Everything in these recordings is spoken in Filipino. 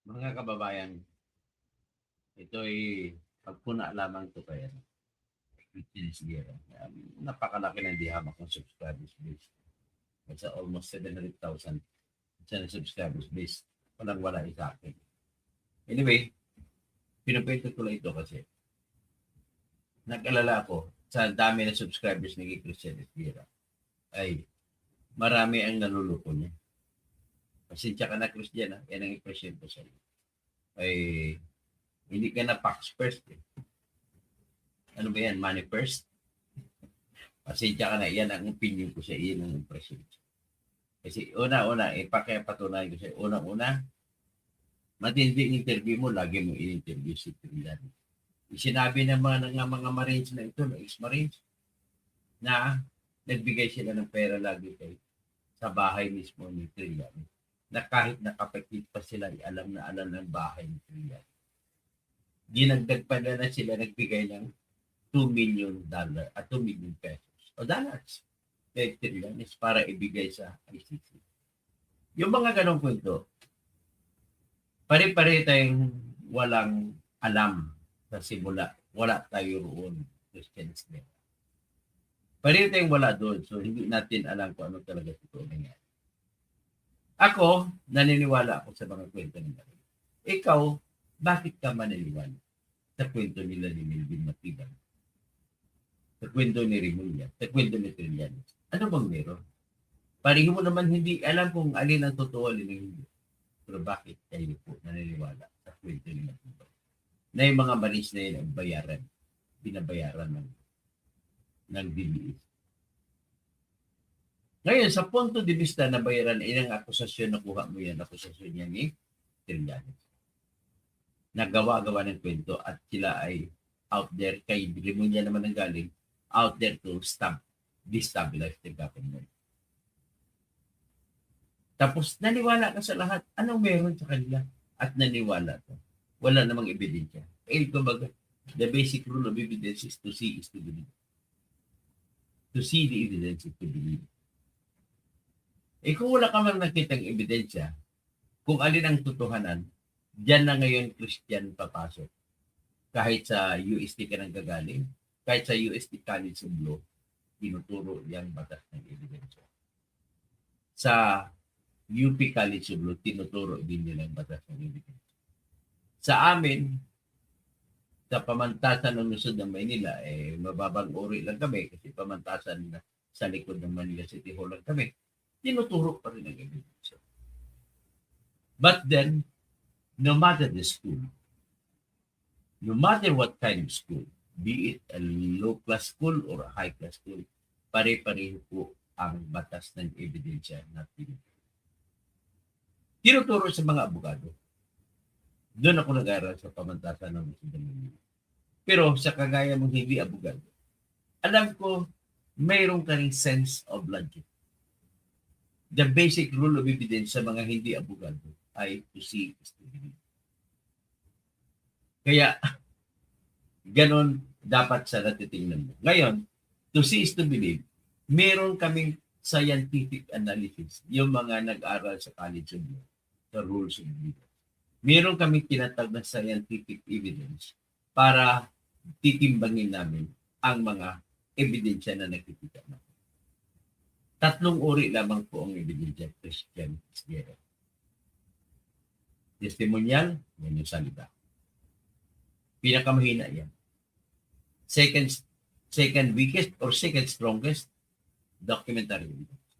Mga kababayan, ito'y pagpuna lamang ito kaya Christian Sierra. Napakalaki ng dihamak ng subscribers base. Sa almost 700,000 sa subscribers base. Walang-wala sa akin. Anyway, pinupwento ko lang ito kasi nag-alala ako sa dami ng subscribers ni Christian Sierra ay marami ang naluluko niya. Pasensya ka na, Christian, ha? Yan ang impression ko sa iyo. Ay hindi ka na Pax first. Eh. Ano ba yan? Money first? Pasensya ka na. Yan ang opinion ko sa iyo, ang impression. Kasi una-una, pakipatunayan ko sa iyo. Una-una, matinding interview mo, lagi mo in-interview si Trillian. Sinabi ng mga Marines na ito, na ex-Marines, na nagbigay sila ng pera lagi kay sa bahay mismo ni Trillian. Na kahit nakapagkit pa sila, alam na alam ng bahay ni Trillian. Dinagdag pa na sila nagbigay ng $2 million at 2 million pesos o dollars kay Trillian is para ibigay sa ICC. Yung mga ganong kwento, pare-pare tayong walang alam sa simula. Wala tayo roon, Christians din. Pare tayong wala doon, so hindi natin alam kung ano talaga ito nangyari. Ako, naniniwala ako sa mga kwento nila. Ikaw, bakit ka maniniwala sa kwento nila ni Melvin Matigan? Sa kwento ni Rimulya? Sa kwento ni Trillian? Ano bang meron? Pareho mo naman hindi alam kung alin ang totoo, alin ang hindi. Pero bakit kayo po naniniwala sa kwento ni Matigan? Na yung mga maris na yun ang bayaran, binabayaran ng DBS. Ngayon, sa punto de vista na bayaran, ilang akusasyon nakuha mo yan, akusasyon niya ni Trillian. Nagawa-gawa ng kwento at sila ay out there, kay Rimulya naman ang galing, out there to destabilize the government. Tapos, naniwala ka sa lahat. Anong meron sa kanila? At naniwala ka. Wala namang ebidensya. Kumbaga, the basic rule of evidence is to see is to believe. To see the evidence is to believe. Kung wala ka man nakitang ebidensya, kung alin ang totohanan, diyan na ngayon Christian papasok. Kahit sa UST ka nang gagaling, kahit sa UST College of Law, tinuturo yung batas ng ebidensya. Sa UP College of Law, tinuturo din nila ang batas ng ebidensya. Sa amin, sa pamantasan ng lungsod ng Maynila, mababang uri lang kami kasi pamantasan na sa likod ng Manila City Hall lang kami. Tinuturo pa rin ang ebidensya. But then, no matter the school, no matter what kind of school, be it a low-class school or a high-class school, pare-pareho po ang batas ng ebidensya na tinuturo. Tinuturo sa mga abogado. Doon ako nag-aral sa pamantasan ng Manila. Pero sa kagaya mong hindi abogado, alam ko mayroon ka ring sense of logic. The basic rule of evidence sa mga hindi abogado ay to see is to believe. Kaya, ganon dapat sa natitingnan mo. Ngayon, to see is to believe, meron kaming scientific analysis, yung mga nag-aral sa College of Law, sa rules of evidence. Meron kaming tinatag na scientific evidence para titimbangin namin ang mga ebidensya na nakikita namin. 3 uri lamang po ang ebidensya Christian Sierra. Testimonial, yan yung salita. Pinakamahina yan. Second weakest or second strongest, documentary evidence.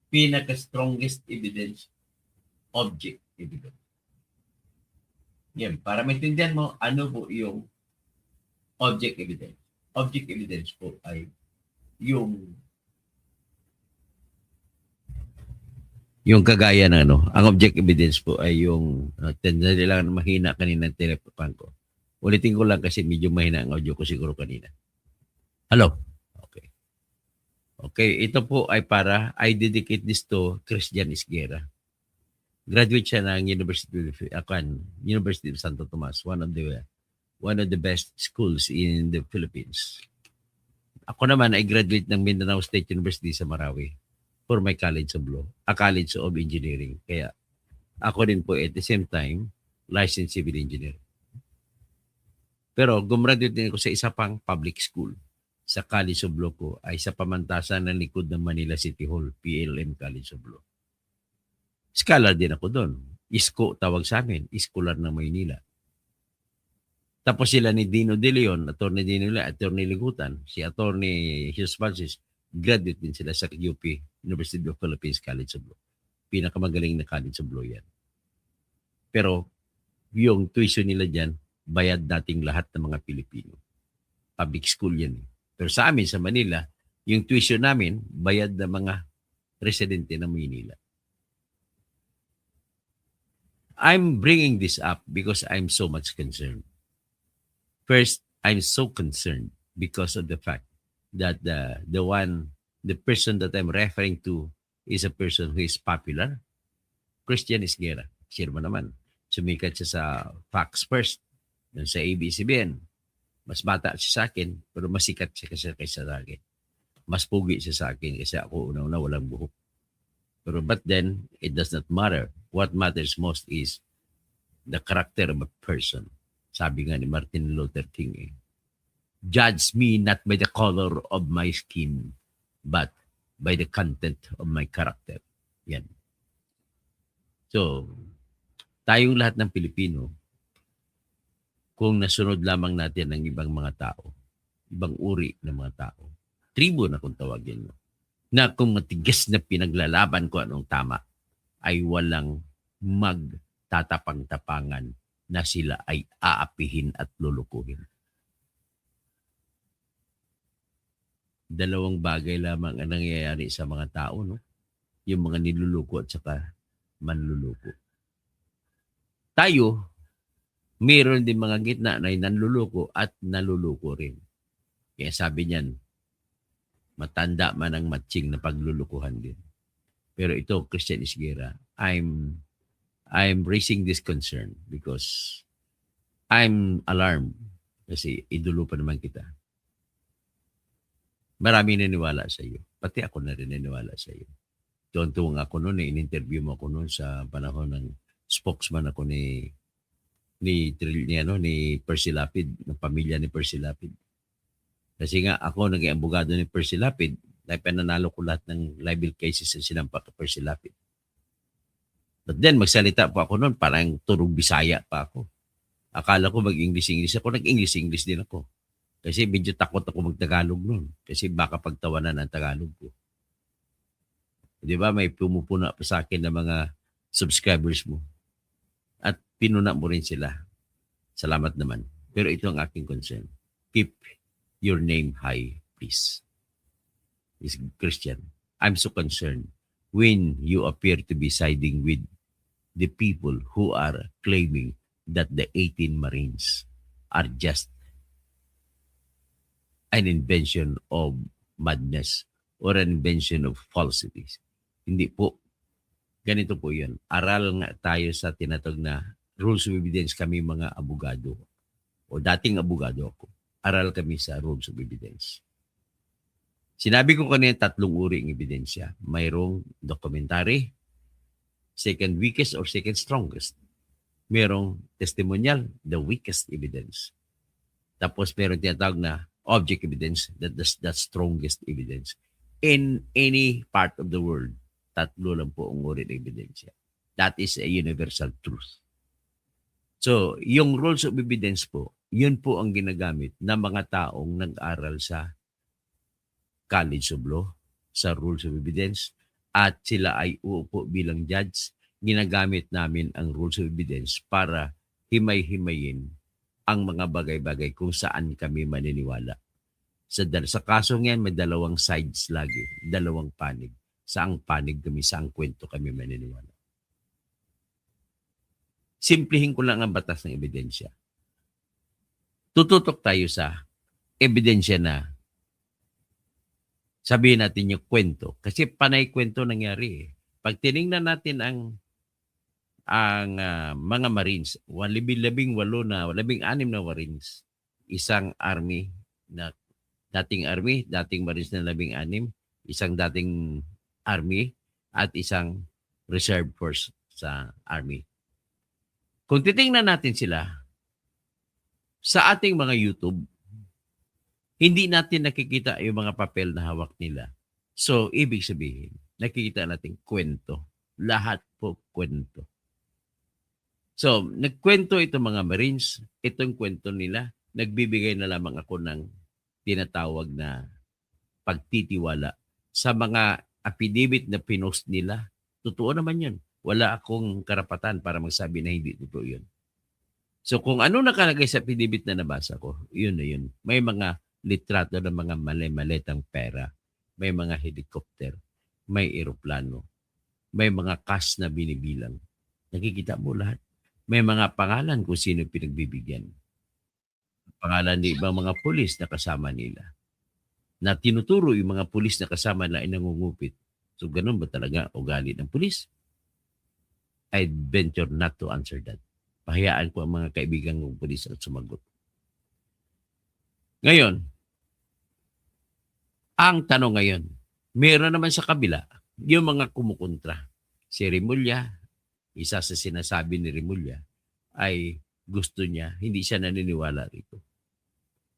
Pinaka-strongest evidence, object evidence. Yan, para maintindihan mo, ano po yung object evidence. Object evidence po ay yung kagaya ng ang object evidence po ay yung tendary lang mahina kanina ng telepan ko. Ulitin ko lang kasi medyo mahina ang audio ko siguro kanina. Hello? Okay. Okay, ito po ay I dedicate this to Christian Isguera. Graduate siya ng University of Santo Tomas, one of the best schools in the Philippines. Ako naman ay graduate ng Mindanao State University sa Marawi for my College of Law, a College of Engineering. Kaya Ako din po at the same time, licensed civil engineer. Pero gumraduate din ako sa isa pang public school. Sa College of Law ko ay sa pamantasan ng likod ng Manila City Hall, PLM College of Law. Scholar din ako doon. ISCO tawag sa amin, Iskolar ng Maynila. Tapos sila ni Dino De Leon, Attorney Dino De Leon, Attorney Ligutan, si Attorney Hughes Francis, graduate din sila sa UP, University of Philippines College of Law. Pinakamagaling na College of Law yan. Pero yung tuition nila dyan, bayad nating lahat ng mga Pilipino. Public school yan. Pero sa amin, sa Manila, yung tuition namin, bayad ng mga residente ng Manila. I'm bringing this up because I'm so much concerned. First, I'm so concerned because of the fact that the person that I'm referring to is a person who is popular. Christian Isguera. Sure mo naman. Sumikat siya sa Fox First, sa ABS-CBN. Mas bata siya sa akin, pero mas sikat siya kaysa sa akin. Mas pugi siya sa akin kasi ako una-una walang buhok. Pero but then, it does not matter. What matters most is the character of a person. Sabi nga ni Martin Luther King, judge me not by the color of my skin, but by the content of my character. Yan. So, tayong lahat ng Pilipino, kung nasunod lamang natin ng ibang mga tao, ibang uri ng mga tao, tribo na kung tawagin mo, na kung matigas na pinaglalaban ko anong tama, ay walang magtatapang-tapangan na sila ay aapihin at lulukuhin. Dalawang bagay lamang ang nangyayari sa mga tao, no? Yung mga niluluko at saka manluluko. Tayo, mayroon din mga gitna na nanluluko at naluluko rin. Kaya sabi niyan, matanda man ang matching na paglulukuhan din. Pero ito, Christian Isguera, I'm raising this concern because I'm alarmed kasi idolo pa naman kita. Marami naniwala sa iyo. Pati ako na rin naniwala sa iyo. Tuwang-tuwang ako noon, in-interview mo ako noon sa panahon ng spokesman ako ni Percy Lapid, ng pamilya ni Percy Lapid. Kasi nga ako naging abogado ni Percy Lapid, dahil pananalo ko lahat ng libel cases na sinampak kay Percy Lapid. But then, magsalita po ako noon, parang turong Bisaya pa ako. Akala ko mag-English ako, nag-English din ako. Kasi medyo takot ako mag-Tagalog noon. Kasi baka pagtawanan ang Tagalog ko. Di ba, may pumupuna pa sa akin ng mga subscribers mo. At pinuna mo rin sila. Salamat naman. Pero ito ang aking concern. Keep your name high, please. Is Christian. I'm so concerned when you appear to be siding with the people who are claiming that the 18 Marines are just an invention of madness or an invention of falsities. Hindi po. Ganito po yun. Aral nga tayo sa tinatawag na rules of evidence kami mga abogado. O dating abogado ako. Aral kami sa rules of evidence. Sinabi ko kanina 3 uri ng ebidensya. Mayroong documentary, second weakest or second strongest. Mayroong testimonial, the weakest evidence. Tapos mayroong tinatawag na object evidence, that's the strongest evidence. In any part of the world, 3 lang po ang uri ng ebidensya. That is a universal truth. So, yung rules of evidence po, yun po ang ginagamit ng mga taong nag-aral sa College of Law, sa rules of evidence, at sila ay uupo bilang judge. Ginagamit namin ang rules of evidence para himay-himayin ang mga bagay-bagay kung saan kami maniniwala. Sa kasong yan, may 2 sides lagi, 2 panig. Saang panig kami, saang kwento kami maniniwala. Simplihin ko lang ang batas ng ebidensya. Tututok tayo sa ebidensya na sabihin natin yung kwento. Kasi panay kwento nangyari. Pag tinignan natin ang mga Marines, 16 na Marines, isang army na dating Marines na 16, isang dating army at isang reserve force sa Army. Kung titingnan natin sila, sa ating mga YouTube, hindi natin nakikita yung mga papel na hawak nila. So, ibig sabihin, nakikita natin kwento. Lahat po kwento. So, nagkwento itong mga Marines, itong kwento nila, nagbibigay na lamang ako ng tinatawag na pagtitiwala sa mga affidavit na pinost nila. Totoo naman yun. Wala akong karapatan para magsabi na hindi totoo yun. So kung ano nakalagay sa affidavit na nabasa ko, yun na yun. May mga litrato ng mga mali-maletang pera, may mga helicopter, may eroplano, may mga cash na binibilang. Nakikita mo lahat. May mga pangalan kung sino pinagbibigyan. Pangalan ng ibang mga pulis na kasama nila. Na tinuturo yung mga pulis na kasama na ay nangungupit. So ganun ba talaga ugali ng pulis? I'd venture not to answer that. Pahayaan ko ang mga kaibigan ng pulis at sumagot. Ngayon, ang tanong ngayon, meron naman sa kabila yung mga kumukontra. Si Remulla, isa sa sinasabi ni Remulla, ay gusto niya, hindi siya naniniwala rito.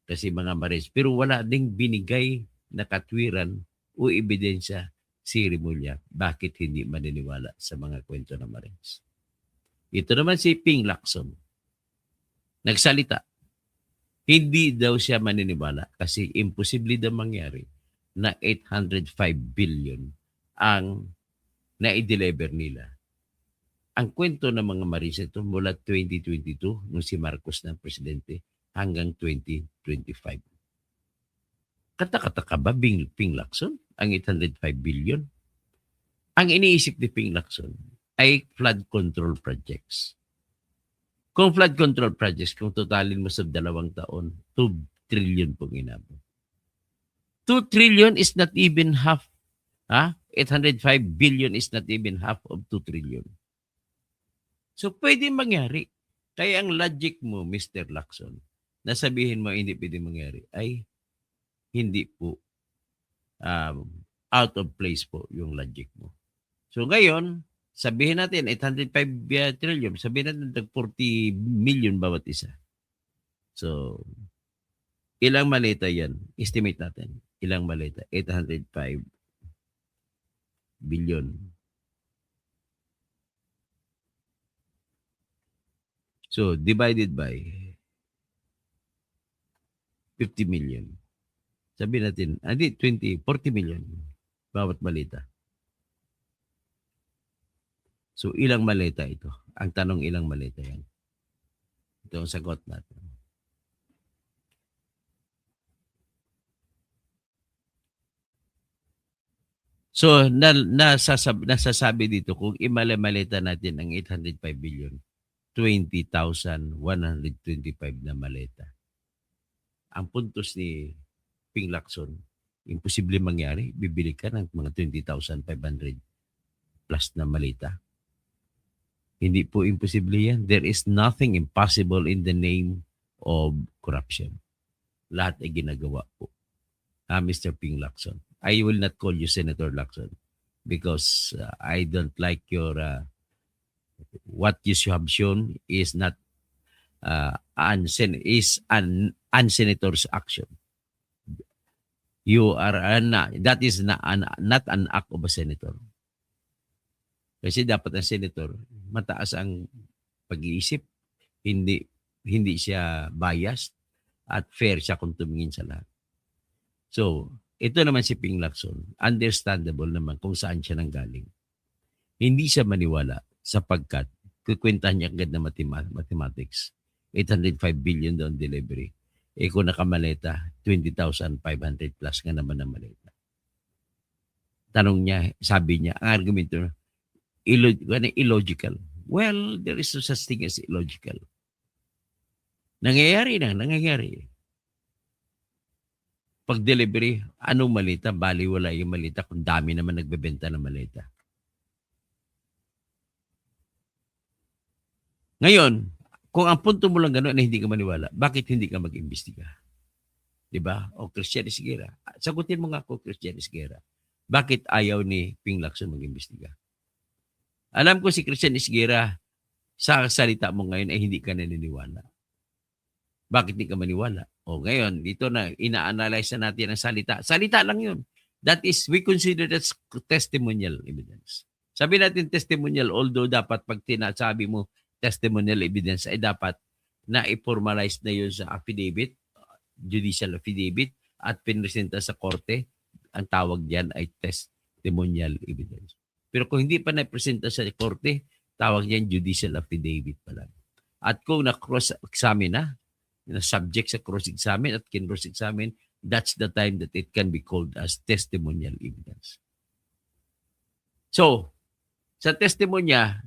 Kasi mga Marines. Pero wala ding binigay na katwiran o ebidensya si Remulla. Bakit hindi maniniwala sa mga kwento ng Marines? Ito naman si Ping Lacson. Nagsalita. Hindi daw siya maniniwala kasi imposible daw mangyari na 805 billion ang na-deliver nila. Ang kwento ng mga Marines ito mula 2022 nung si Marcos na presidente hanggang 2025. Katakataka ba Ping Lacson ang 805 billion? Ang iniisip ni Ping Lacson ay flood control projects. Kung flood control projects, kung totalin mo sa 2 taon, 2 trillion pong inabot. 2 trillion is not even half. 805 billion is not even half of 2 trillion. So, pwede mangyari. Kaya ang logic mo, Mr. Lacson, na sabihin mo hindi pwede mangyari, ay hindi po out of place po yung logic mo. So, ngayon, sabihin natin 805 trillion, sabihin natin 40 million bawat isa. So, ilang maleta yan? Estimate natin. Ilang maleta? 805 billion. So, divided by 50 million. Sabihin natin, 40 million bawat maleta. So, ilang maleta ito? Ang tanong, ilang maleta yan? Ito ang sagot natin. So, nasasabi dito, kung imala-maleta natin ang 805 billion, 20,125 na maleta. Ang puntos ni Ping Lacson, imposible mangyari, bibili ka ng mga 20,500 plus na maleta. Hindi po imposible yan. There is nothing impossible in the name of corruption. Lahat ay ginagawa po. Mr. Ping Lacson. I will not call you Senator Lacson because I don't like your what you have shown is not an senator's action. You are that is not an act of a senator. Kasi dapat ang senator, mataas ang pag-iisip, hindi siya biased at fair siya kung tumingin sa lahat. So, ito naman si Ping Lacson, understandable naman kung saan siya nanggaling. Hindi siya maniwala sapagkat kukwentahan niya agad na mathematics. 805 billion doon delivery. Kung nakamaleta, 20,500 plus nga naman ang maleta. Tanong niya, sabi niya, ang argumento, illogical. Well, there is no such thing as illogical. Nangyayari. Pag delivery, anong malita? Bali wala yung malita kung dami naman nagbebenta ng malita. Ngayon, kung ang punto mo lang gano'n na hindi ka maniwala, bakit hindi ka mag-imbestiga? Diba? O Christian Esguerra. Sagutin mo nga ako, Christian Esguerra. Bakit ayaw ni Ping Lacson mag-imbestiga? Alam ko si Christian Isguera, sa salita mo ngayon ay hindi ka naniniwala. Bakit hindi ka maniwala? O ngayon, dito na, ina-analyze na natin ang salita. Salita lang yun. That is, we consider that testimonial evidence. Sabi natin testimonial, although dapat pag tinasabi mo testimonial evidence, ay dapat na i-formalize na yun sa affidavit, judicial affidavit, at pinresenta sa korte. Ang tawag diyan ay testimonial evidence. Pero kung hindi pa na-presenta sa korte, tawag niyan judicial affidavit pa lang. At kung na-cross-examine na subject sa cross-examine at kin-cross-examine, that's the time that it can be called as testimonial evidence. So, sa testimonya,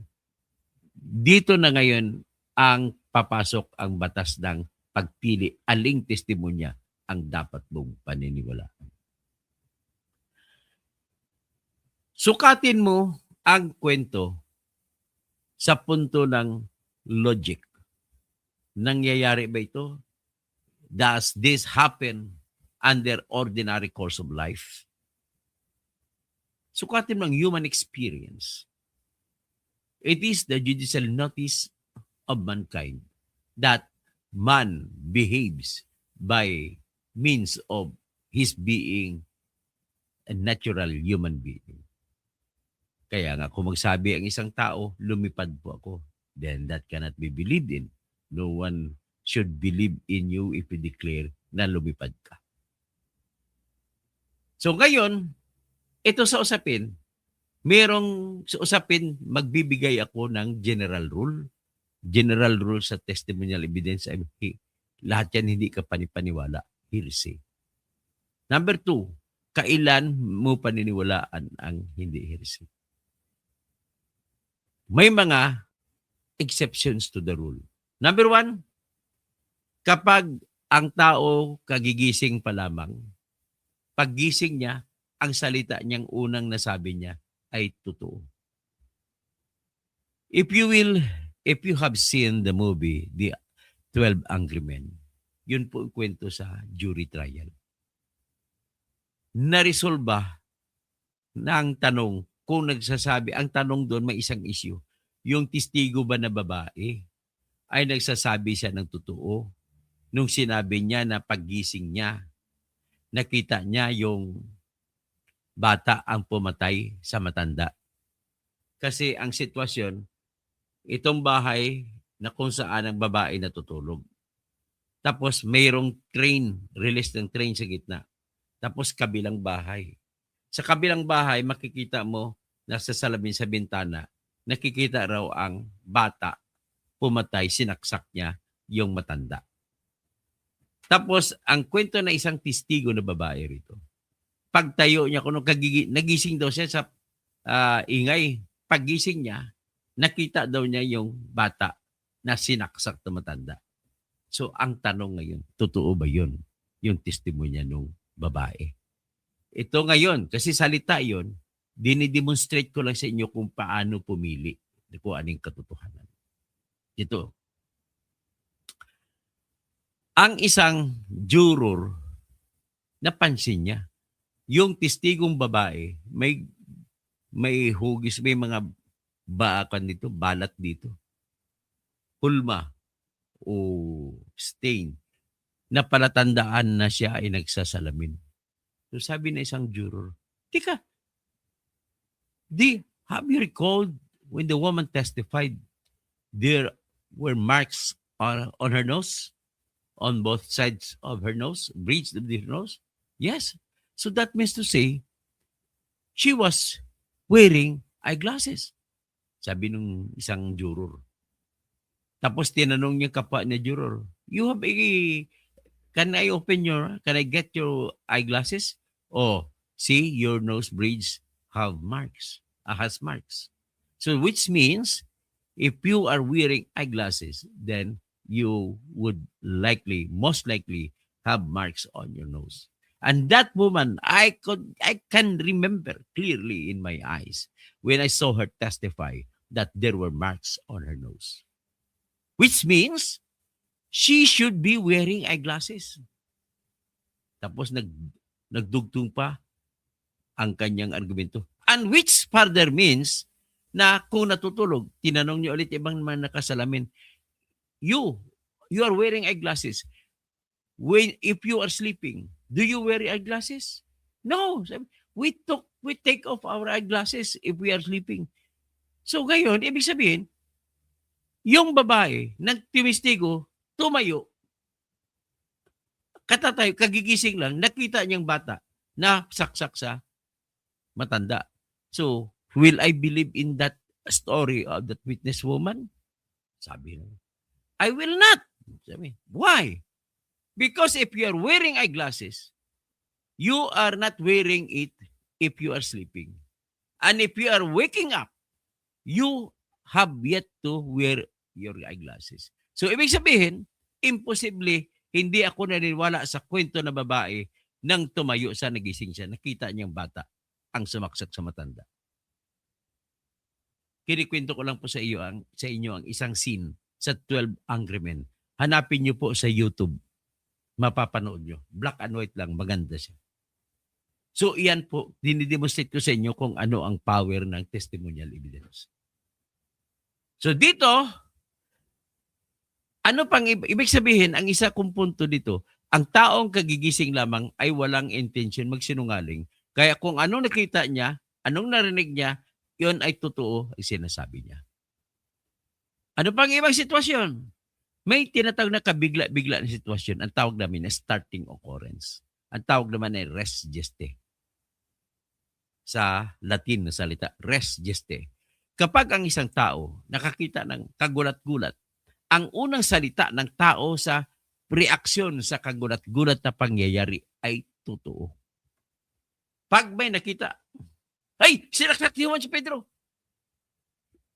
dito na ngayon ang papasok ang batas ng pagpili aling testimonya ang dapat mong paniniwalaan. Sukatin mo ang kwento sa punto ng logic. Nangyayari ba ito? Does this happen under ordinary course of life? Sukatin mo ang human experience. It is the judicial notice of mankind that man behaves by means of his being a natural human being. Kaya nga, kung magsabi ang isang tao, lumipad po ako, then that cannot be believed in. No one should believe in you if you declare na lumipad ka. So ngayon, ito sa usapin, merong sa usapin, magbibigay ako ng general rule. General rule sa testimonial evidence, lahat yan hindi ka panipaniwala. Hearsay. Number 2, kailan mo paniniwalaan ang hindi hearsay? May mga exceptions to the rule. Number 1, kapag ang tao kagigising pa lamang, paggising niya, ang salita niyang unang nasabi niya ay totoo. If you have seen the movie, The 12 Angry Men, yun po ang kwento sa jury trial. Naresolba na ang tanong, kung nagsasabi, ang tanong doon may isang issue, yung testigo ba na babae ay nagsasabi siya ng totoo nung sinabi niya na paggising niya, nakita niya yung bata ang pumatay sa matanda. Kasi ang sitwasyon, itong bahay na kung saan ang babae natutulog. Tapos mayroong train, release ng train sa gitna. Tapos kabilang bahay. Sa kabilang bahay, makikita mo nasa salamin sa bintana, nakikita raw ang bata pumatay, sinaksak niya yung matanda. Tapos, ang kwento na isang testigo na babae rito, pagtayo niya, kung nagising daw siya sa ingay, paggising niya, nakita daw niya yung bata na sinaksak na matanda. So, ang tanong ngayon, totoo ba yun? Yung testimonya nung babae. Ito ngayon, kasi salita yun, dinidemonstrate ko lang sa inyo kung paano pumili, kung anong katotohanan. Ito. Ang isang juror, napansin niya, yung testigong babae, may hugis, may mga baakan dito, balat dito. Hulma o stain na palatandaan na siya ay nagsasalamin. So sabi na isang juror, tika, have you recalled when the woman testified there were marks on her nose? On both sides of her nose? Bridge of her nose? Yes. So that means to say, she was wearing eyeglasses. Sabi nung isang juror. Tapos tinanong niya kapwa niya juror, can I get your eyeglasses? Oh, see, your nose bridge has marks. So which means, if you are wearing eyeglasses, then you would most likely have marks on your nose. And that woman, I can remember clearly in my eyes when I saw her testify that there were marks on her nose. Which means, she should be wearing eyeglasses. Tapos nagdugtong pa ang kanyang argumento. And which further means, na kung natutulog, tinanong niyo ulit ibang mga nakasalamin, you are wearing eyeglasses. If you are sleeping, do you wear eyeglasses? No. We take off our eyeglasses if we are sleeping. So ngayon, ibig sabihin, yung babae, nagtimistigo, tumayo, kagigising lang, nakita niyang bata na saksak sa matanda. So, will I believe in that story of that witness woman? Sabi niya, I will not. Sabi, why? Because if you are wearing eyeglasses, you are not wearing it if you are sleeping. And if you are waking up, you have yet to wear your eyeglasses. So, ibig sabihin, imposible, hindi ako naniniwala sa kwento na babae nang tumayo sa nagising siya. Nakita niyang bata ang sumaksak sa matanda. Kinikwento ko lang po sa inyo ang isang scene sa 12 Angry Men. Hanapin niyo po sa YouTube. Mapapanood niyo. Black and white lang. Maganda siya. So, iyan po, dinidemonstrate ko sa inyo kung ano ang power ng testimonial evidence. So, dito, ano pang ibig sabihin, ang isa kong punto dito, ang taong kagigising lamang ay walang intention magsinungaling. Kaya kung anong nakita niya, anong narinig niya, yun ay totoo ay sinasabi niya. Ano pang ibang sitwasyon? May tinatawag na kabigla-bigla na sitwasyon. Ang tawag namin na starting occurrence. Ang tawag naman ay res geste. Sa Latin na salita, res geste. Kapag ang isang tao nakakita ng kagulat-gulat, ang unang salita ng tao sa reaksyon sa kagulat-gulat na pangyayari ay totoo. Pag may nakita, ay, sinaksak ni Juan si Pedro.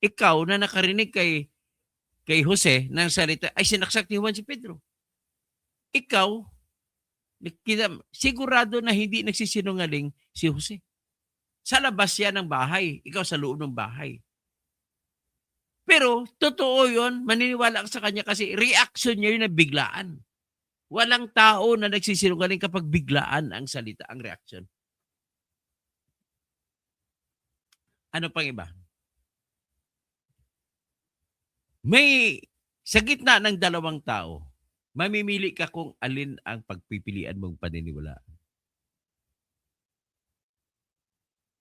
Ikaw na nakarinig kay Jose ng salita, ay sinaksak ni Juan si Pedro. Ikaw, sigurado na hindi nagsisinungaling si Jose. Sa labas siya ng bahay, ikaw sa loob ng bahay. Pero, totoo yun, maniniwala ka sa kanya kasi reaction niya yun na biglaan. Walang tao na nagsisinungaling kapag biglaan ang salita, ang reaction. Ano pang iba? Sa gitna ng dalawang tao, mamimili ka kung alin ang pagpipilian mong paniniwalaan.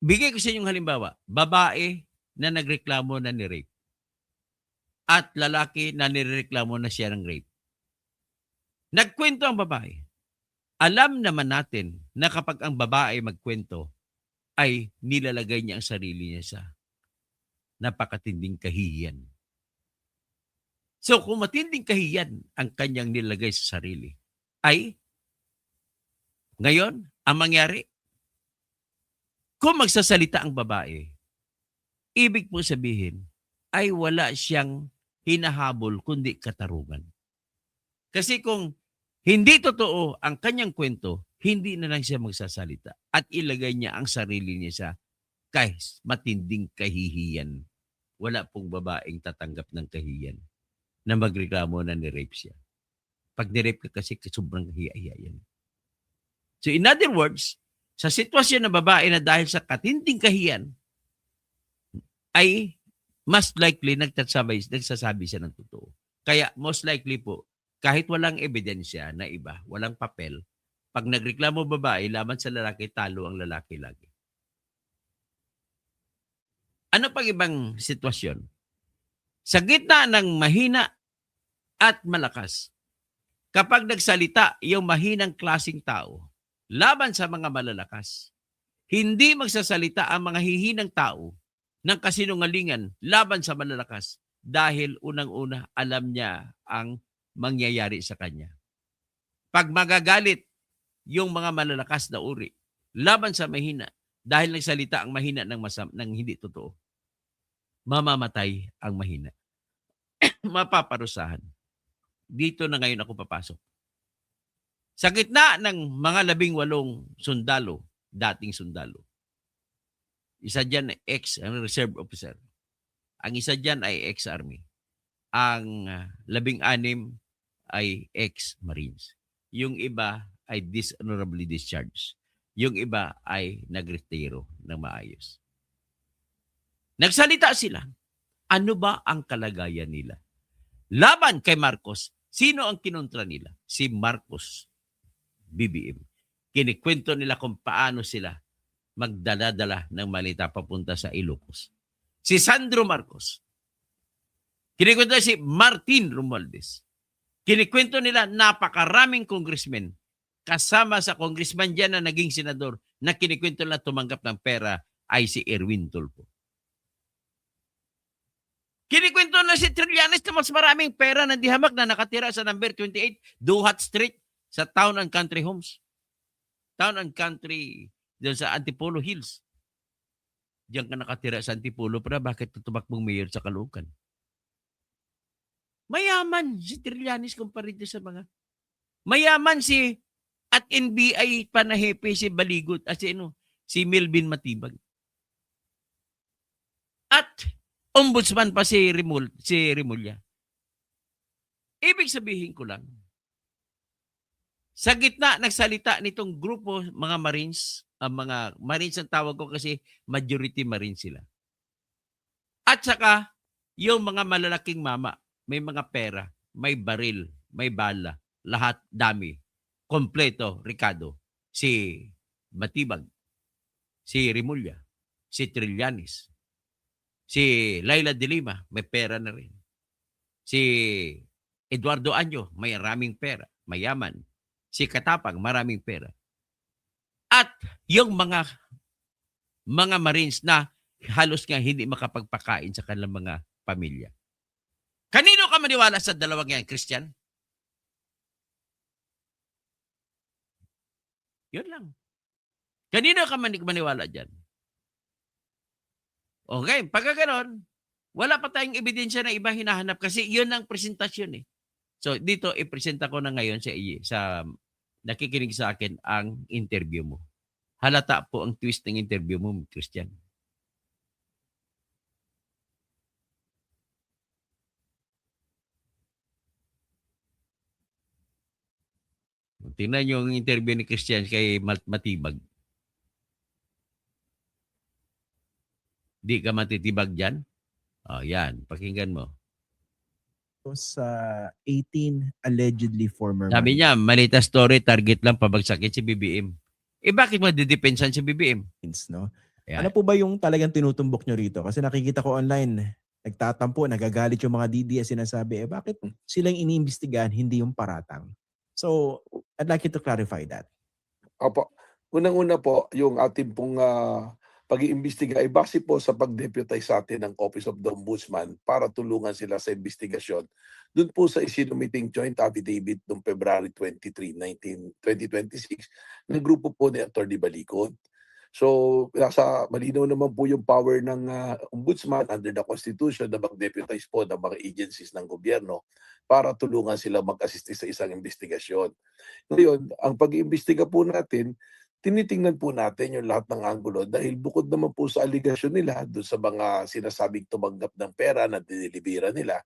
Bigay ko sa inyong halimbawa, babae na nagreklamo na ni-rape at lalaki na nireklamo na siya ng rape. Nagkwento ang babae. Alam naman natin na kapag ang babae magkwento, ay nilalagay niya ang sarili niya sa napakatinding kahihiyan. So kung matinding kahihiyan ang kanyang nilagay sa sarili, ay ngayon, ang mangyari, kung magsasalita ang babae, ibig po sabihin, ay wala siyang hinahabol kundi katarungan. Kasi kung hindi totoo ang kanyang kwento, hindi na lang siya magsasalita at ilagay niya ang sarili niya sa matinding kahihiyan. Wala pong babaeng tatanggap ng kahihiyan na magreklamo na ni-rape siya. Pag ni-rape ka kasi sobrang kahihiya yan. So in other words, sa sitwasyon ng babae na dahil sa katinding kahihiyan, ay mas likely nagsasabi siya ng totoo. Kaya most likely po, kahit walang ebidensya na iba, walang papel, pag nagreklamo babae laban sa lalaki, talo ang lalaki lagi. Ano pang ibang sitwasyon? Sa gitna ng mahina at malakas, kapag nagsalita yung mahinang klaseng tao laban sa mga malalakas, hindi magsasalita ang mga hihinang tao ng kasinungalingan laban sa malalakas dahil unang-una alam niya ang mangyayari sa kanya. Pag magagalit yung mga malalakas na uri laban sa mahina dahil nagsalita ang mahina ng hindi totoo, mamamatay ang mahina. Mapaparusahan. Dito na ngayon ako papasok. Sa gitna ng mga 18 sundalo, dating sundalo, isa dyan ay ang reserve officer. Ang isa dyan ay ex-army. Ang 16 ay ex-marines. Yung iba ay dishonorably discharged. Yung iba ay nagretiro ng maayos. Nagsalita sila. Ano ba ang kalagayan nila? Laban kay Marcos, sino ang kinontra nila? Si Marcos, BBM. Kinikwento nila kung paano sila magdala-dala ng malita papunta sa Ilocos. Si Sandro Marcos. Kinikwento si Martin Romualdez. Kinikwento nila napakaraming congressmen kasama sa congressman dyan na naging senador na kinikwento nila tumanggap ng pera ay si Erwin Tulfo. Kinikwento na si Trillanes na mas maraming pera na dihamak na nakatira sa number 28 Duhat Street sa Town and Country Homes. Town and Country doon sa Antipolo Hills. Diyan ka nakatira sa Antipolo para bakit tutumakbong mayor sa Caloocan? Mayaman si Trillanes kumpara sa mga. Mayaman si at NBI panahepe si Baligot at si Melvin Matibag. At ombudsman pa si Remulla. Ibig sabihin ko lang, sa gitna nagsalita nitong grupo mga Marines, mga Marines ang tawag ko kasi majority Marines sila. At saka yung mga malalaking mama, may mga pera, may baril, may bala, lahat dami. Kompleto, Ricardo. Si Matibag, si Remulla, si Trillanes, si Laila de Lima, may pera na rin. Si Eduardo Anyo, may maraming pera, mayaman. Si Katapang, maraming pera. At yung mga Marines na halos nga hindi makapagpakain sa kanilang mga pamilya. Kanino ka maniwala sa dalawang yan, Christian? Yun lang. Kanino ka maniwala dyan? Okay, pagka ganon, wala pa tayong ebidensya na iba hinahanap kasi yun ang presentasyon eh. So dito ipresenta ko na ngayon sa nakikinig sa akin ang interview mo. Halata po ang twist ng interview mo, Christian. Tingnan nyo ang interview ni Christian kay Matibag. Di ka matitibag dyan? O, yan. Pakinggan mo. Sa 18 allegedly former Sabi niya, malita story, target lang pabagsakin si BBM. Bakit mo didepensan si BBM? Marines, no? Yan. Ano po ba yung talagang tinutumbok nyo rito? Kasi nakikita ko online, nagtatampo, nagagalit yung mga DDS, sinasabi, bakit silang iniimbestigahan, hindi yung paratang? So, I'd like you to clarify that. Opo. Unang-una po, yung ating pong pag-iimbestiga ay base po sa pag-deputize sa atin ng Office of the Ombudsman para tulungan sila sa investigasyon. Doon po sa isinumiting joint affidavit noong February 23, 2026 ng grupo po ni Atty. Balicod. So, malinaw naman po yung power ng Ombudsman under the Constitution na mag-deputize po ng mga agencies ng gobyerno para tulungan sila mag-assist sa isang investigasyon. Ngayon, ang pag-iimbestiga po natin, tinitingnan po natin yung lahat ng anggulo dahil bukod naman po sa aligasyon nila doon sa mga sinasabing tumanggap ng pera na dinilibira nila,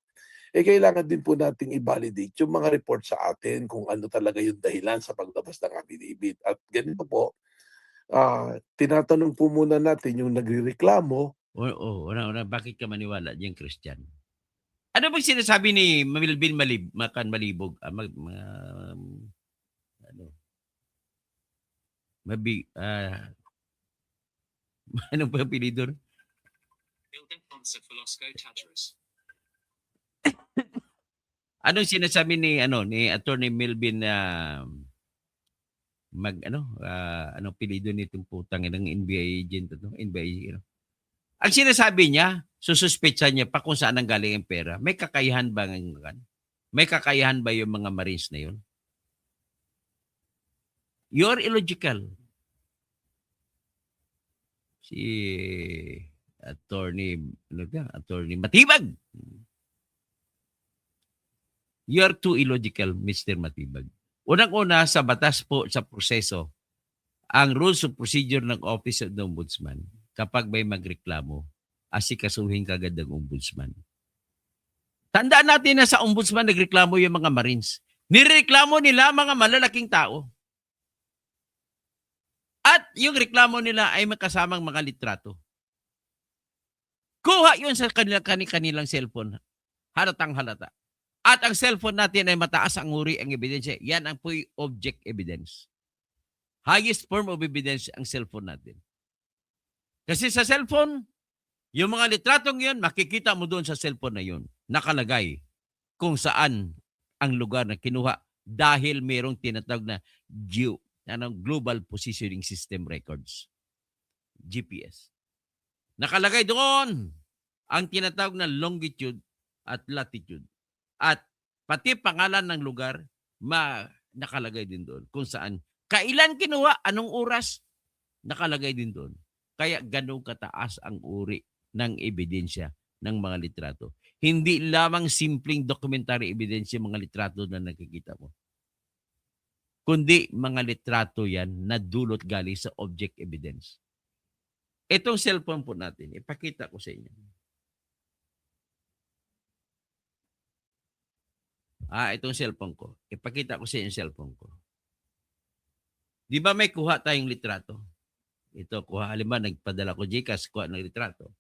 kailangan din po nating i-validate yung mga report sa atin kung ano talaga yung dahilan sa paglabas ng affidavit. At ganito po, tinatanong po muna natin yung nagrereklamo. Una, bakit ka maniwala diyan, Christian? Ano bang sinasabi ni Melvin Malibog? Anong pa apelido? Anong sinasabi ni Attorney Melvin anong apelido nitong putang ng NBI agent NBI Ang sinasabi niya, sususpetsa niya pa kung saan ang galing ang pera. May kakayahan ba May kakayahan ba yung mga Marines na yun? You're illogical. Si Attorney Matibag. You're too illogical, Mr. Matibag. Unang-una, sa batas po, sa proseso, ang rules of procedure ng Office of the Ombudsman, kapag may magreklamo, asikasuhin kagad ng Ombudsman. Tandaan natin na sa Ombudsman nagreklamo yung mga Marines. Nireklamo nila mga malalaking tao. At yung reklamo nila ay makasamang mga litrato. Kuha yun sa kanilang cellphone. Halatang halata. At ang cellphone natin ay mataas ang uri ang ebidensya. Yan ang object evidence. Highest form of evidence ang cellphone natin. Kasi sa cellphone, yung mga litratong yun, makikita mo doon sa cellphone na yun. Nakalagay kung saan ang lugar na kinuha dahil mayroong tinatawag na Global Positioning System Records. GPS. Nakalagay doon ang tinatawag na longitude at latitude. At pati pangalan ng lugar, nakalagay din doon. Kung saan, kailan kinuha, anong oras, nakalagay din doon. Kaya ganun kataas ang uri ng ebidensya ng mga litrato. Hindi lamang simpleng documentary ebidensya mga litrato na nakikita mo. Kundi mga litrato yan na dulot galing sa object evidence. Itong cellphone po natin, ipakita ko sa inyo. Itong cellphone ko. Ipakita ko sa inyo yung cellphone ko. Di ba may kuha tayong litrato? Ito, kuha. Halimbawa, nagpadala ko Gcash, kuha ng litrato.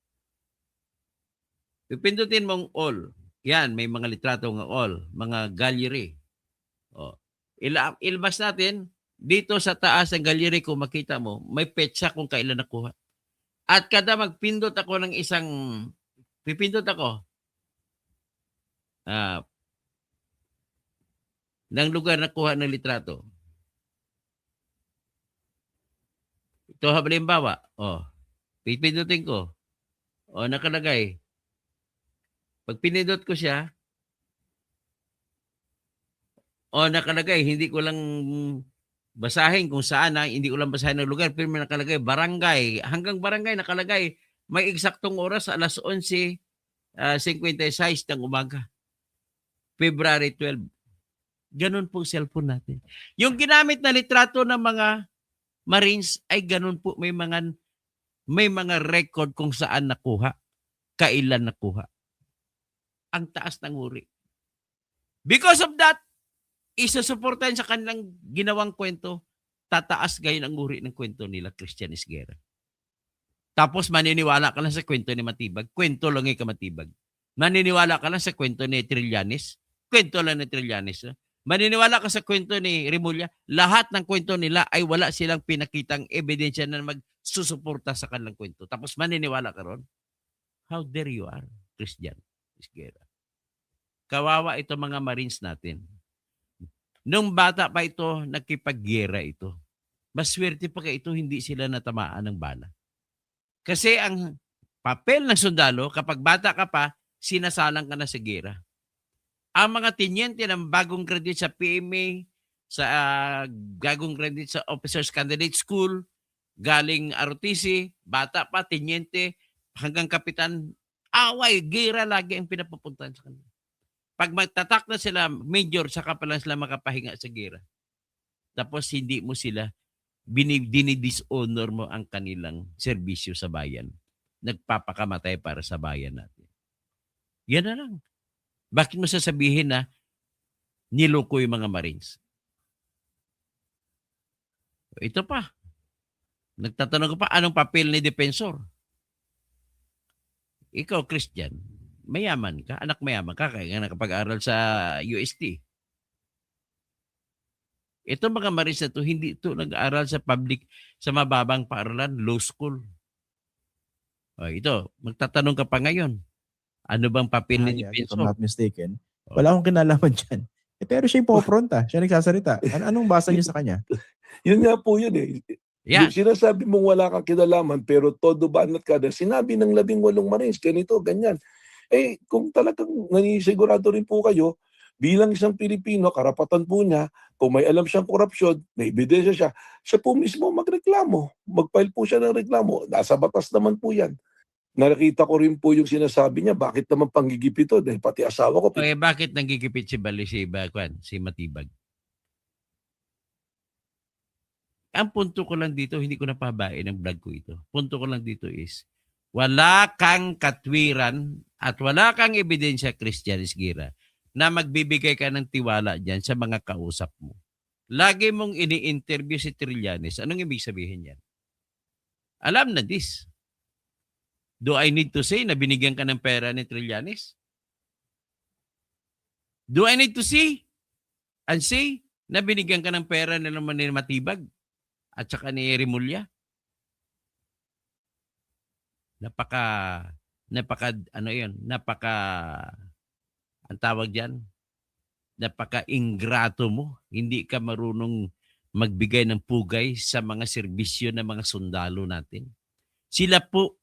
Pipindutin mong all. Yan, may mga litrato ng all. Mga gallery. O. Ilabas natin, dito sa taas ng gallery kung makita mo, may petsa kung kailan nakuha. At kada magpindot ako ng pipindot ako, ng lugar na kuha ng litrato. Ito halimbawa, pipindutin ko. Nakalagay. Pag pinindot ko siya, nakalagay, hindi ko lang basahin kung saan, hindi ko lang basahin ng lugar, pero may nakalagay, barangay. Hanggang barangay nakalagay, may eksaktong oras, alas 11:56 ng umaga. February 12. Ganun po cellphone natin. Yung ginamit na litrato ng mga Marines ay ganun po. May mga record kung saan nakuha, kailan nakuha. Ang taas ng uri. Because of that, isusuportahan sa kanilang ginawang kwento, tataas gayon ang uri ng kwento nila, Christian Esguerra. Tapos maniniwala ka lang sa kwento ni Matibag, kwento lang ka Matibag. Maniniwala ka lang sa kwento ni Trillanes, kwento lang ni Trillanes. Maniniwala ka sa kwento ni Remulla, lahat ng kwento nila ay wala silang pinakitang ebidensya na magsusuporta sa kanilang kwento. Tapos maniniwala ka ron? How dare you are, Christian Esguerra. Kawawa ito mga Marines natin. Nung bata pa ito, nagkipagyera ito. Maswerte pa ito, hindi sila natamaan ng bala. Kasi ang papel ng sundalo, kapag bata ka pa, sinasalang ka na sa gera. Ang mga tenyente ng bagong graduate sa PMA, sa bagong graduate sa Officers Candidate School, galing ROTC, bata pa, tenyente, hanggang kapitan, away, gera lagi ang pinapupuntahan sa kanila. Pag magtatak na sila, major, saka pa lang sila makapahinga sa gera. Tapos hindi mo sila, dinidishonor mo ang kanilang serbisyo sa bayan. Nagpapakamatay para sa bayan natin. Yan na lang. Bakit mo sasabihin na niloko yung mga Marines? Ito pa. Nagtatanong ko pa, anong papel ni Defensor? Ikaw, Christian, mayaman ka, anak mayaman ka, kaya nakapag-aral sa UST. Ito mga Marines na to, hindi ito nag-aaral sa public, sa mababang paaralan, law school. Ito, magtatanong ka pa ngayon. Ano bang papel ni If Defensor? I'm not mistaken. Wala akong kinalaman dyan. Pero siya yung popronta. Siya nagsasalita. Anong basa niyo sa kanya? Yun nga po yun eh. Yeah. Yung sinasabi mong wala kang kinalaman pero todo banat ka na, sinabi ng 18 Marines, ganito, ganyan. Kung talagang nanisigurado rin po kayo, bilang isang Pilipino, karapatan po niya, kung may alam siyang korupsyon, may ebidensya siya po mismo magreklamo. Mag-file po siya ng reklamo. Nasa batas naman po yan. Nakita ko rin po yung sinasabi niya, bakit naman panggigip ito? Dahil pati asawa ko. Bakit nanggigipit si si Matibag? Ang punto ko lang dito, hindi ko napabain ng vlog ko ito. Punto ko lang dito is, wala kang katwiran at wala kang ebidensya, Christian Esguerra, na magbibigay ka ng tiwala dyan sa mga kausap mo. Lagi mong ini-interview si Trillanes. Anong ibig sabihin yan? Alam na this. Do I need to say na binigyan ka ng pera ni Trillanes? Do I need to say and say na binigyan ka ng pera na naman ni Matibag at saka ni Remulla? Ang tawag diyan, napaka-ingrato mo. Hindi ka marunong magbigay ng pugay sa mga serbisyo ng mga sundalo natin. Sila po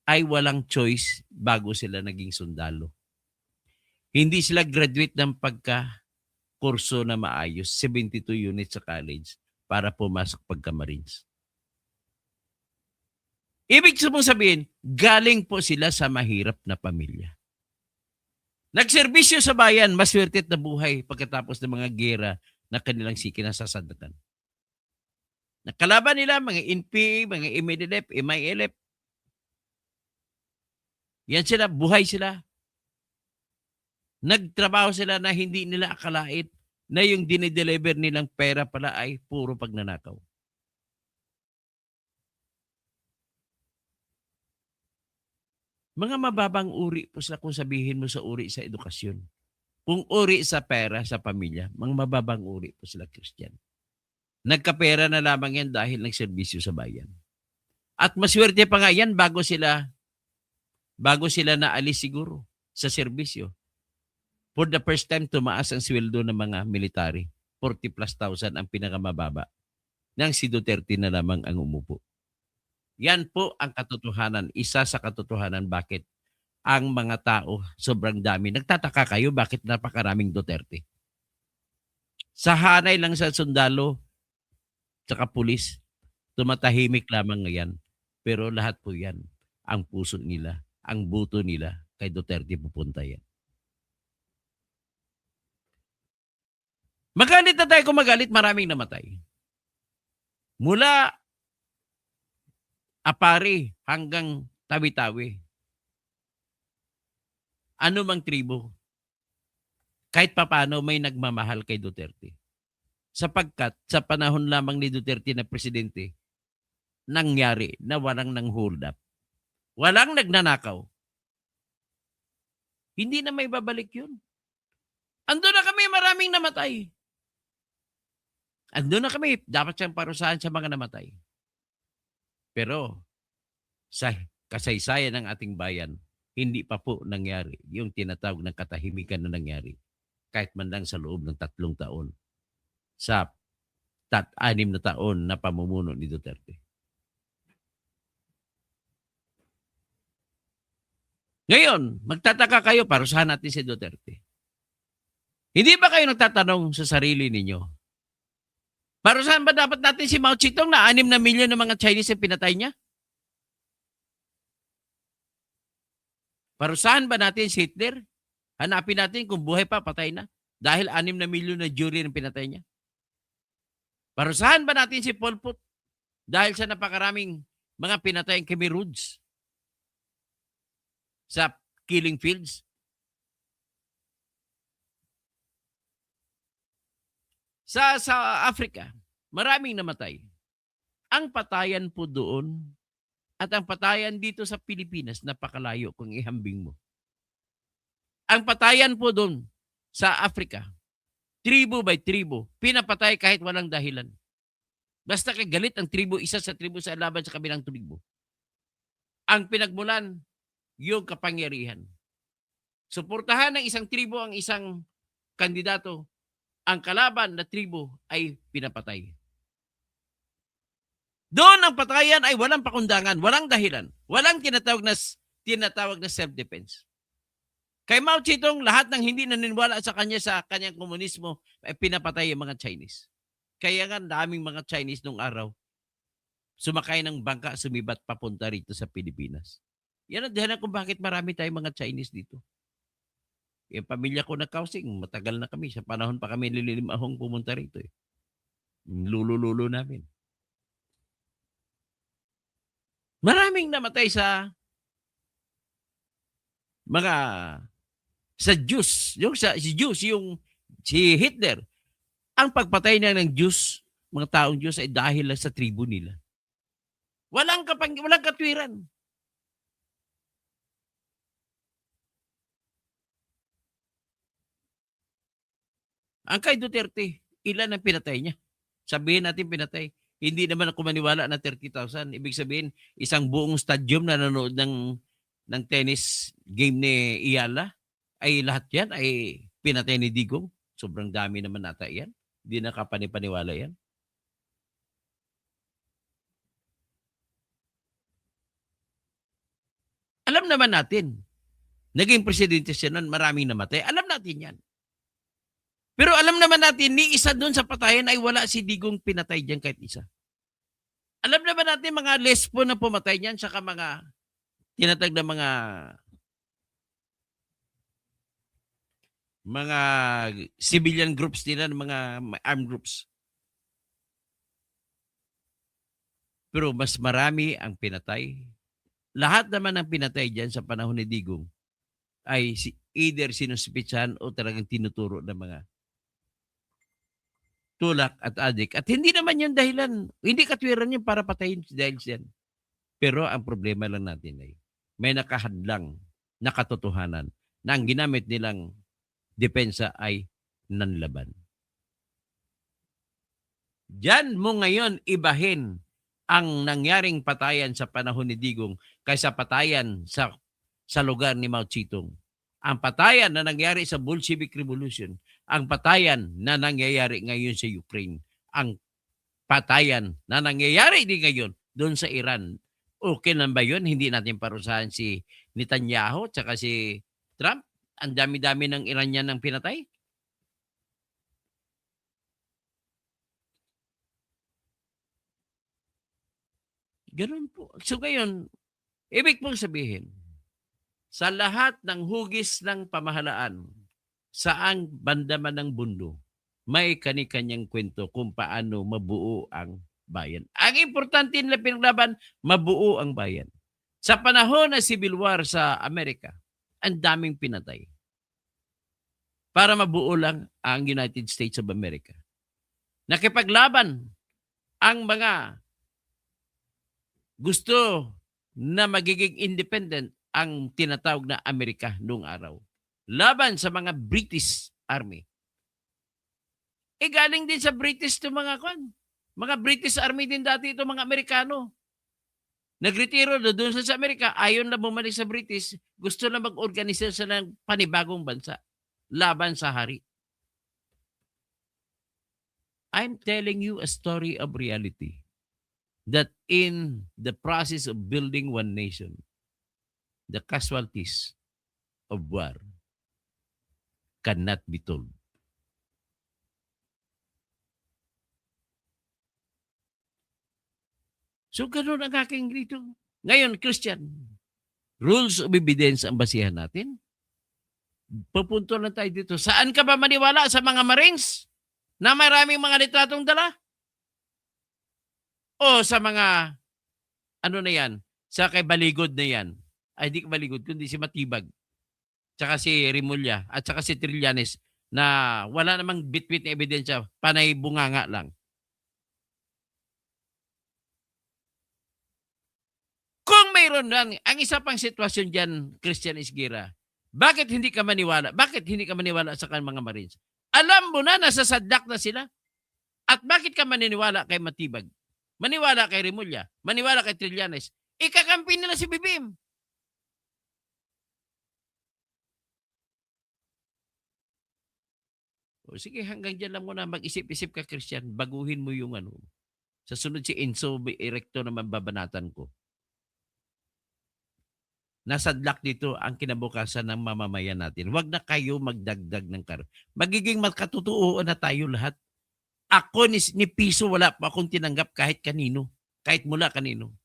ay walang choice bago sila naging sundalo. Hindi sila graduate ng pagka-kurso na maayos, 72 units sa college para pumasok pagka-Marines. Ibig sabihin, galing po sila sa mahirap na pamilya. Nagserbisyo sa bayan, maswerte at nabuhay pagkatapos ng mga gera na kanilang kinasasadakan. Nakalaban nila mga NPA, mga MILF, MILF. Yan sila, buhay sila. Nagtrabaho sila na hindi nila akalain na yung dinideliver nilang pera pala ay puro pagnanakaw. Mga mababang uri po sila kung sabihin mo sa uri sa edukasyon. Kung uri sa pera, sa pamilya, mga mababang uri po sila Christian. Nagkapera na lamang yan dahil nagserbisyo sa bayan. At maswerte pa nga yan bago sila naalis siguro sa serbisyo. For the first time, tumaas ang sweldo ng mga military. 40,000+ ang pinakamababa. Nang si Duterte na lamang ang umupo. Yan po ang katotohanan. Isa sa katotohanan bakit ang mga tao sobrang dami. Nagtataka kayo bakit napakaraming Duterte. Sa hanay lang sa sundalo, saka pulis, tumatahimik lamang ngayon. Pero lahat po yan, ang puso nila, ang buto nila, kay Duterte pupunta yan. Magalit na tayo kung magalit, maraming namatay. Mula Apari hanggang Tawi-Tawi. Ano mang tribo, kahit papano may nagmamahal kay Duterte. Sapagkat sa panahon lamang ni Duterte na presidente, nangyari na walang nang hold up. Walang nagnanakaw. Hindi na may babalik yun. Ando na kami, maraming namatay. Ando na kami, dapat siyang parusahan sa mga namatay. Pero sa kasaysayan ng ating bayan, hindi pa po nangyari yung tinatawag ng katahimikan na nangyari kahit man lang sa loob ng 3 taon sa 6 na taon na pamumuno ni Duterte. Ngayon, magtataka kayo, parusahan natin si Duterte. Hindi ba kayo nagtatanong sa sarili ninyo, parusahan ba dapat natin si Mao Zedong na 6 na milyon ng mga Chinese ang pinatay niya? Parusahan ba natin si Hitler? Hanapin natin kung buhay pa, patay na. Dahil 6 na milyon na Jewry ang pinatay niya. Parusahan ba natin si Pol Pot? Dahil sa napakaraming mga pinatay ang Khmer Rouge sa killing fields. Sa Africa, maraming namatay. Ang patayan po doon at ang patayan dito sa Pilipinas, napakalayo kung ihambing mo. Ang patayan po doon sa Africa, tribo by tribo, pinapatay kahit walang dahilan. Basta kagalit ang tribo, isa sa tribo sa laban sa kabilang tribo. Ang pinagmulan, yung kapangyarihan. Suportahan ng isang tribo ang isang kandidato, ang kalaban na tribo ay pinapatay. Doon ang patayan ay walang pakundangan, walang dahilan, walang tinatawag na self-defense. Kay Mao Zedong, lahat ng hindi naniniwala sa kanyang komunismo ay pinapatay ang mga Chinese. Kaya nga daming mga Chinese nung araw sumakay ng bangka, sumibat papunta rito sa Pilipinas. Yan ang dahilan kung bakit marami tayong mga Chinese dito. Yung pamilya ko na Kausing, matagal na kami. Sa panahon pa kami lilimahong pumunta rito. Lulo-lulo namin. Maraming namatay sa Jews. Si Hitler. Ang pagpatay niya ng Jews, mga taong Jews ay dahil sa tribo nila. Walang katwiran. Ang kay Duterte, ilan ang pinatay niya? Sabihin natin pinatay. Hindi naman ako maniwala na 30,000. Ibig sabihin, isang buong stadium na nanonood ng tennis game ni Iyala, ay lahat yan ay pinatay ni Digong. Sobrang dami naman nata yan. Hindi nakapanipaniwala yan. Alam naman natin, naging presidente siya nun, maraming namatay. Alam natin yan. Pero alam naman natin, ni isa doon sa patayan ay wala si Digong pinatay diyan kahit isa. Alam naman natin mga lesbo na pumatay niyan, saka mga tinatag na mga civilian groups nila, mga armed groups. Pero mas marami ang pinatay. Lahat naman ng pinatay diyan sa panahon ni Digong ay either sinuspitsahan o talagang tinuturo ng mga tulak at adik. At hindi naman yung dahilan. Hindi katwiran yun para patayin dahil siyan. Pero ang problema lang natin ay may nakahadlang na katotohanan na ang ginamit nilang depensa ay nanlaban. Diyan mo ngayon ibahin ang nangyaring patayan sa panahon ni Digong kaysa patayan sa lugar ni Mao Zedong. Ang patayan na nangyari sa Bolshevik Revolution, ang patayan na nangyayari ngayon sa Ukraine, ang patayan na nangyayari din ngayon doon sa Iran. Okay lang ba yun? Hindi natin parusahan si Netanyahu at si Trump? Ang dami-dami ng Iranian ang pinatay? Ganun po. So ngayon, ibig pong sabihin, sa lahat ng hugis ng pamahalaan, saang banda man ng mundo, may kani-kanyang kwento kung paano mabuo ang bayan. Ang importante nila pinaglaban, mabuo ang bayan. Sa panahon ng Civil War sa Amerika, ang daming pinatay. Para mabuo lang ang United States of America. Nakipaglaban ang mga gusto na magiging independent ang tinatawag na Amerika noong araw. Laban sa mga British Army. Galing din sa British to mga British Army din dati ito mga Amerikano. Nagretiro doon sa Amerika, ayon na bumalik sa British, gusto na mag-organize sa ng panibagong bansa. Laban sa hari. I'm telling you a story of reality. That in the process of building one nation, the casualties of war cannot be told. So, ganun ang aking grito. Ngayon, Christian, rules of evidence ang basihan natin. Pupunto lang tayo dito. Saan ka ba maniwala? Sa mga Marines na maraming mga litratong dala? O sa mga, ano na yan, sa kay Baligod na yan? Ay, di Baligod, kundi si Matibag, tsaka si Rimulya, at tsaka si Trillanes, na wala namang bit-bit na ebidensya, panay bunganga lang. Kung mayroon lang, ang isa pang sitwasyon dyan, Christian Isgira, bakit hindi ka maniwala? Bakit hindi ka maniwala sa mga Marines? Alam mo na, nasasadlak na sila. At bakit ka maniniwala kay Matibag? Maniwala kay Rimulya? Maniwala kay Trillanes? Ikakampi nila si BBM. O sige, hanggang dyan lang muna. Mag-isip-isip ka, Christian. Baguhin mo yung ano. Sa sunod si Enzo Erecto naman babanatan ko. Nasadlak dito ang kinabukasan ng mamamayan natin. Huwag na kayo magdagdag ng karo. Magiging magkatotoo na tayo lahat. Ako ni piso wala pa akong tinanggap kahit kanino. Kahit mula kanino.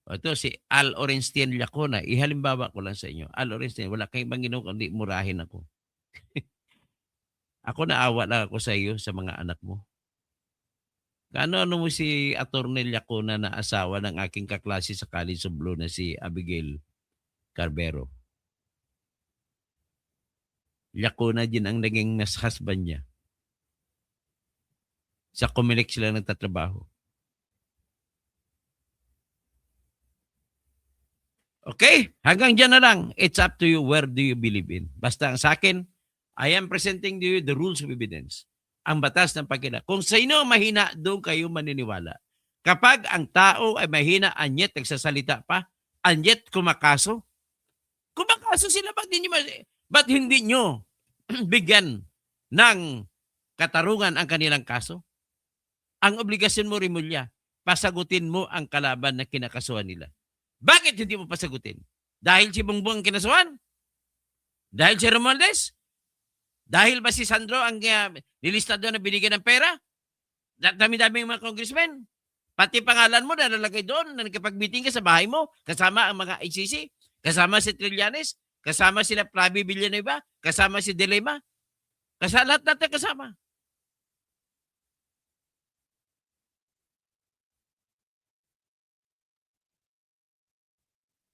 Ito si Al Orenstein Lacona. Ihalimbawa ko lang sa inyo. Al Orenstein, wala kayong Panginoon kundi murahin ako. Ako naawa lang ako sa iyo, sa mga anak mo. Ano mo si Atty. Lacona na asawa ng aking kaklase sa College of Law na si Abigail Carbero. Lacona din ang naging husband niya. Sa Comelec sila nagtatrabaho. Okay? Hanggang dyan na lang. It's up to you. Where do you believe in? Basta ang sa akin, I am presenting to you the rules of evidence. Ang batas ng pagkila. Kung sino ang mahina, doon kayo maniniwala. Kapag ang tao ay mahina, anyet nagsasalita pa, anyet kumakaso sila, ba't hindi nyo bigyan ng katarungan ang kanilang kaso? Ang obligasyon mo, Rimulya, pasagutin mo ang kalaban na kinakasuhan nila. Bakit hindi mo pasagutin? Dahil si Bongbong ang kinasuhan? Dahil si Romualdez? Dahil ba si Sandro ang nilistado na binigyan ng pera? Dami-dami mga congressmen. Pati pangalan mo nalalagay doon na nagkapag-meeting ka sa bahay mo, kasama ang mga ICC, kasama si Trillanes, kasama sila Flavie Villanueva, kasama si De Lima, lahat natin kasama.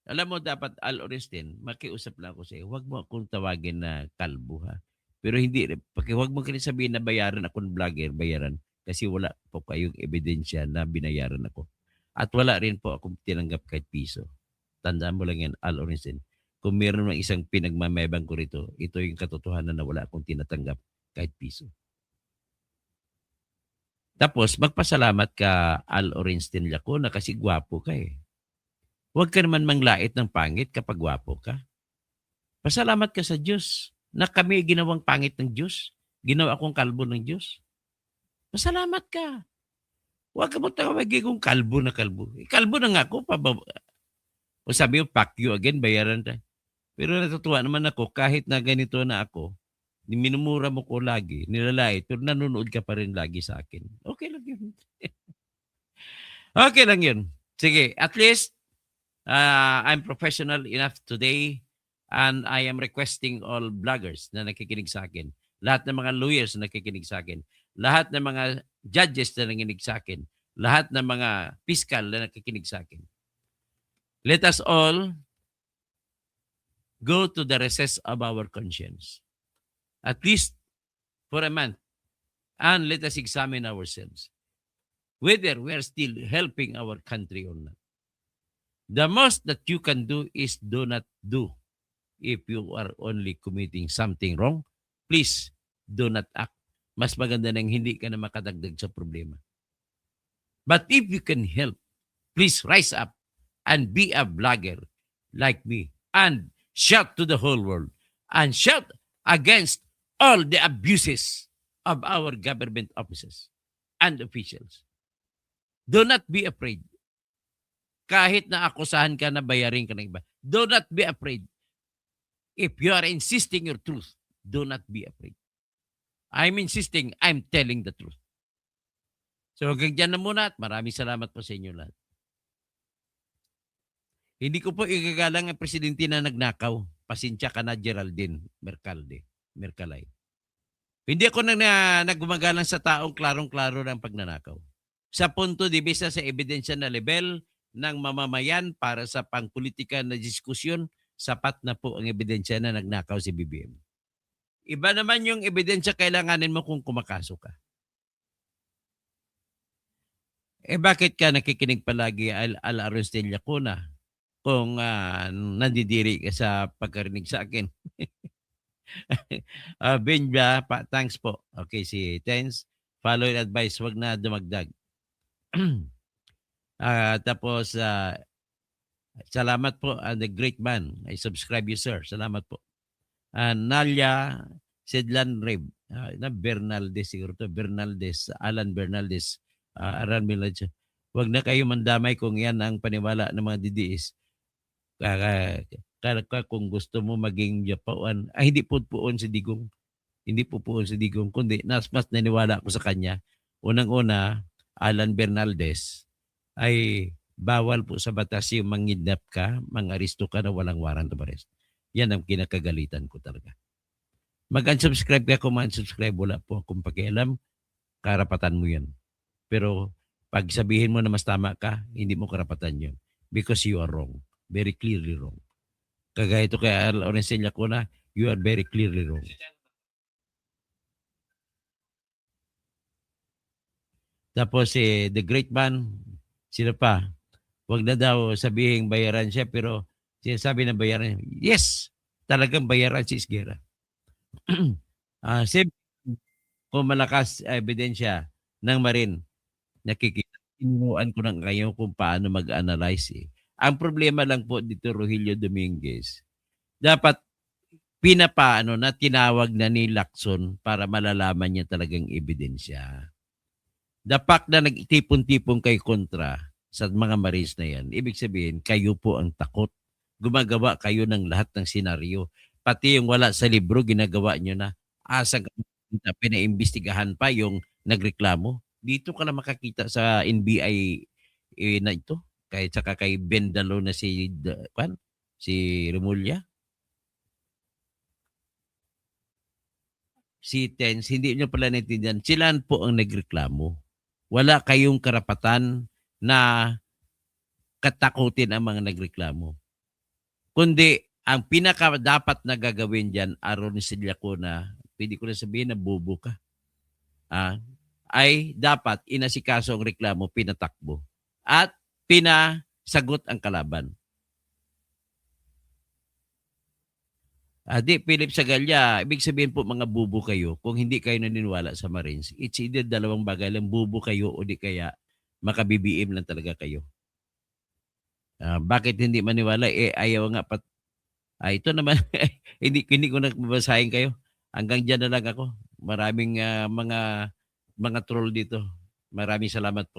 Alam mo, dapat Al Orestin, makiusap lang ako sa iyo. Huwag mo akong tawagin na kalbo, ha? Pero hindi, huwag mo kaya sabihin na bayaran ako ng vlogger, bayaran. Kasi wala po kayong ebidensya na binayaran ako. At wala rin po akong tinanggap kahit piso. Tandaan mo lang yan, Al Orestin. Kung meron ng isang pinagmamayabang ko rito, ito yung katotohanan na wala akong tinatanggap kahit piso. Tapos, magpasalamat ka, Al Orestin Lacuna, kasi gwapo ka eh. Huwag ka naman manglait ng pangit kapag gwapo ka. Pasalamat ka sa Diyos na kami ginawang pangit ng Diyos. Ginawa akong kalbo ng Diyos. Pasalamat ka. Huwag ka mo tawagin kong kalbo na kalbo. Kalbo na nga ako. O sabi mo, fuck you again, bayaran tayo. Pero natutuwa naman ako, kahit na ganito na ako, minumura mo ko lagi, nilalait, pero nanonood ka pa rin lagi sa akin. Okay lang yun. Okay lang yun. Sige, at least, I'm professional enough today and I am requesting all bloggers na nakikinig sa akin, lahat ng mga lawyers na nakikinig sa akin, lahat ng mga judges na nakikinig sa akin, lahat ng mga fiscal na nakikinig sa akin. Let us all go to the recess of our conscience, at least for a month, and let us examine ourselves whether we are still helping our country or not. The most that you can do is do not do. If you are only committing something wrong, please do not act. Mas maganda nang hindi ka na makadagdag sa problema. But if you can help, please rise up and be a blogger like me and shout to the whole world and shout against all the abuses of our government officers and officials. Do not be afraid. Kahit na akusahan ka na bayarin ka ng iba, do not be afraid. If you are insisting your truth, do not be afraid. I'm insisting, I'm telling the truth. So hanggang dyan na muna at maraming salamat po sa inyo lahat. Hindi ko po igagalang ang presidente na nagnakaw. Pasensya ka na, Geraldine Mercalay. Hindi ako nagumagalang sa taong klarong-klaro ng pagnanakaw. Sa punto di bisa sa ebidensya na level ng mamamayan para sa pangpolitika na diskusyon, sapat na po ang ebidensya na nagnakaw si BBM. Iba naman yung ebidensya kailanganin mo kung kumakaso ka. Bakit ka nakikinig palagi Al Orestin Lacuna kung nandidiri ka sa pagkarinig sa akin? Benja, thanks po. Okay, si Tens, follow and advice, wag na dumagdag. Tapos, salamat po, the great man. I subscribe you, sir. Salamat po. Nalia Sedlan Reb. Bernaldez siguro to. Bernaldez. Alan Bernaldez. Aran Bernaldez. Huwag na kayo mandamay kung yan ang paniwala ng mga DDS. Kung gusto mo maging Japan, hindi po puon si Digong. Hindi po puon si Digong. Kundi, mas naniwala ko sa kanya. Unang-una, Alan Bernaldez ay bawal po sa batas yung mangidnap ka, mang-aristo ka na walang warrant of arrest. Yan ang kinakagalitan ko talaga. Mag-unsubscribe ka kung ma-unsubscribe, wala po akong pakialam, karapatan mo yan. Pero pag sabihin mo na mas tama ka, hindi mo karapatan yun. Because you are wrong. Very clearly wrong. Kagaya ito kay Al Orestin Lacuna, you are very clearly wrong. Tapos the great man, sino pa? Huwag na daw sabihin bayaran siya, pero Sinasabi na bayaran. Yes, talagang bayaran si Esguerra. Siyempre, kung malakas ebidensya ng Marin, nakikita. Tinuruan ko ng kayo kung paano mag-analyze eh. Ang problema lang po dito, Rogelio Dominguez, dapat pinapaano na tinawag na ni Lacson para malalaman niya talagang ebidensya. The fact na nagtipon-tipon kay kontra sa mga Marines na yan, ibig sabihin, kayo po ang takot. Gumagawa kayo ng lahat ng senaryo. Pati yung wala sa libro, ginagawa nyo na. Asang pinaimbestigahan pa yung nagreklamo. Dito ka na makakita sa NBI na ito. Kahit saka kay Bendalo na si Remulla. Si Tens, hindi nyo pala naintindihan. Sila po ang nagreklamo. Wala kayong karapatan na katakutin ang mga nagreklamo. Kundi, ang pinaka dapat na gagawin dyan, Aaron Sillacona, pwede ko na sabihin na bobo ka, ay dapat inasikaso ang reklamo, pinatakbo. At pinasagot ang kalaban. Di, Philip Sagalla, ibig sabihin po mga bubo kayo kung hindi kayo naniniwala sa Marines. It's either dalawang bagay lang, bubo kayo o di kaya makabibiim lang talaga kayo. Bakit hindi maniwala? Ayaw nga ito naman, hindi ko nagbabasahin kayo. Hanggang dyan na lang ako. Maraming mga troll dito. Maraming salamat po.